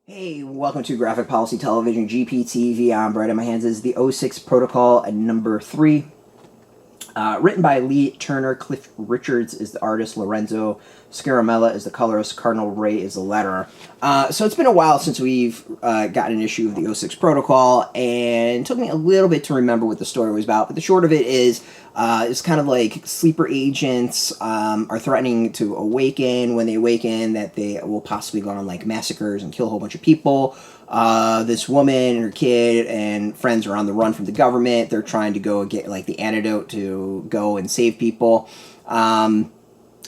Hey, welcome to Graphic Policy Television, GPTV. I'm Brett. In my hands is the '06 Protocol number 3. Written by Lee Turner. Cliff Richards is the artist. Lorenzo. Scaramella is the colorist. Cardinal Rae is the letterer. So it's been a while since we've gotten an issue of the '06 Protocol, and it took me a little bit to remember what the story was about. But the short of it is, it's kind of like sleeper agents are threatening to awaken. When they awaken, that they will possibly go on like massacres and kill a whole bunch of people. This woman and her kid and friends are on the run from the government. They're trying to go get like the antidote to go and save people.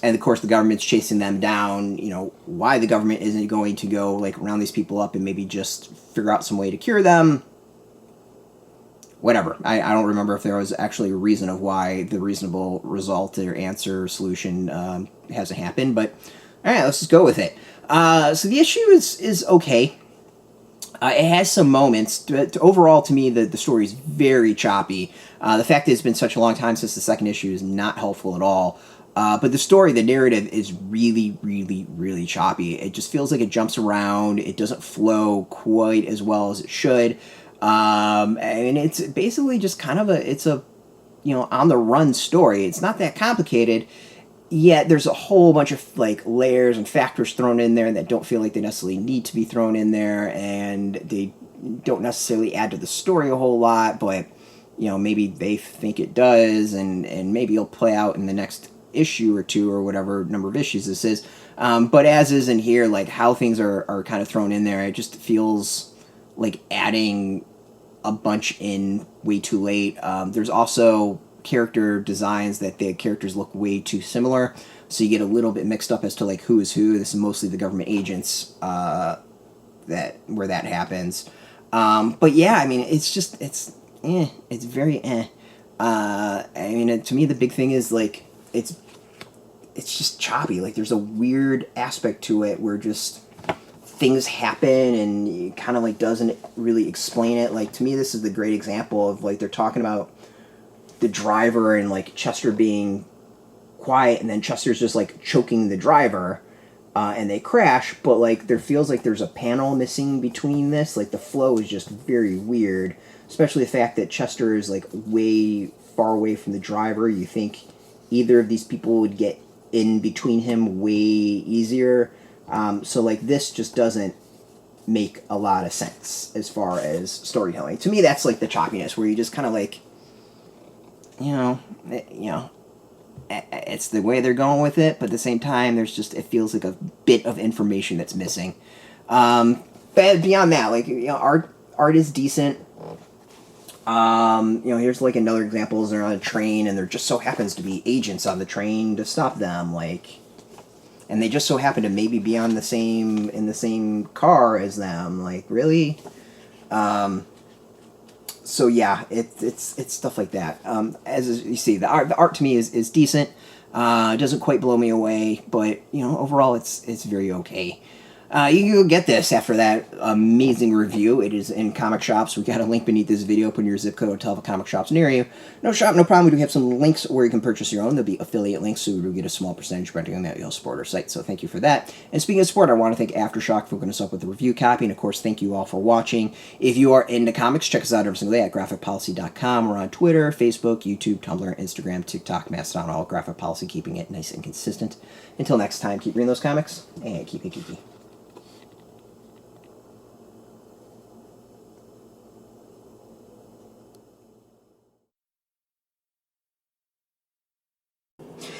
And of course the government's chasing them down. You know, why the government isn't going to go like round these people up and maybe just figure out some way to cure them. Whatever. I don't remember if there was actually a reason of why the reasonable result or answer or solution hasn't happened. But all right, let's just go with it. So the issue is okay. It has some moments. Overall, to me, the story is very choppy. The fact that it's been such a long time since the second issue is not helpful at all. But the story, the narrative, is really, really, really choppy. It just feels like it jumps around. It doesn't flow quite as well as it should. And it's basically just kind of it's a, on the run story. It's not that complicated. Yet there's a whole bunch of like layers and factors thrown in there that don't feel like they necessarily need to be thrown in there, and they don't necessarily add to the story a whole lot, but maybe they think it does, and maybe it'll play out in the next issue or two or whatever number of issues this is. But as is in here, like how things are kind of thrown in there, it just feels like adding a bunch in way too late. There's also character designs that the characters look way too similar, so you get a little bit mixed up as to like who is who. This is mostly the government agents where that happens. But yeah, I mean, it's very I mean, to me the big thing is like it's just choppy. Like there's a weird aspect to it where just things happen and it kind of like doesn't really explain it. Like to me this is the great example of like they're talking about the driver and like Chester being quiet, and then Chester's just like choking the driver, and they crash. But like there feels like there's a panel missing between this. Like the flow is just very weird, especially the fact that Chester is like way far away from the driver. You think either of these people would get in between him way easier. So like this just doesn't make a lot of sense as far as storytelling. To me, that's like the choppiness where you just kind of like, it's the way they're going with it, but at the same time, it feels like a bit of information that's missing. But beyond that, like, art is decent. Here's like another example is they're on a train and there just so happens to be agents on the train to stop them, like, and they just so happen to maybe be in the same car as them, like, really? So yeah, it's stuff like that. As you see, the art to me is decent. It doesn't quite blow me away, but overall it's very okay. You can go get this after that amazing review. It is in comic shops. We got a link beneath this video. Put in your zip code, tell the comic shops near you. No shop, no problem. We do have some links where you can purchase your own. There'll be affiliate links, so we do get a small percentage by doing that. You'll support our site, so thank you for that. And speaking of support, I want to thank AfterShock for hooking us up with the review copy, and of course, thank you all for watching. If you are into comics, check us out every single day at graphicpolicy.com. We're on Twitter, Facebook, YouTube, Tumblr, Instagram, TikTok, Mastodon, all Graphic Policy, keeping it nice and consistent. Until next time, keep reading those comics, and keep it geeky.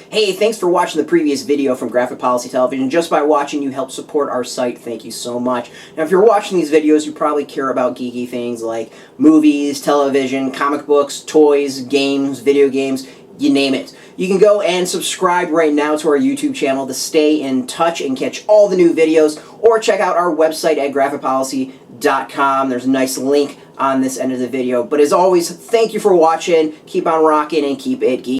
Hey, thanks for watching the previous video from Graphic Policy Television. Just by watching, you help support our site. Thank you so much. Now, if you're watching these videos, you probably care about geeky things like movies, television, comic books, toys, games, video games, you name it. You can go and subscribe right now to our YouTube channel to stay in touch and catch all the new videos, or check out our website at graphicpolicy.com. There's a nice link on this end of the video. But as always, thank you for watching. Keep on rocking and keep it geeky.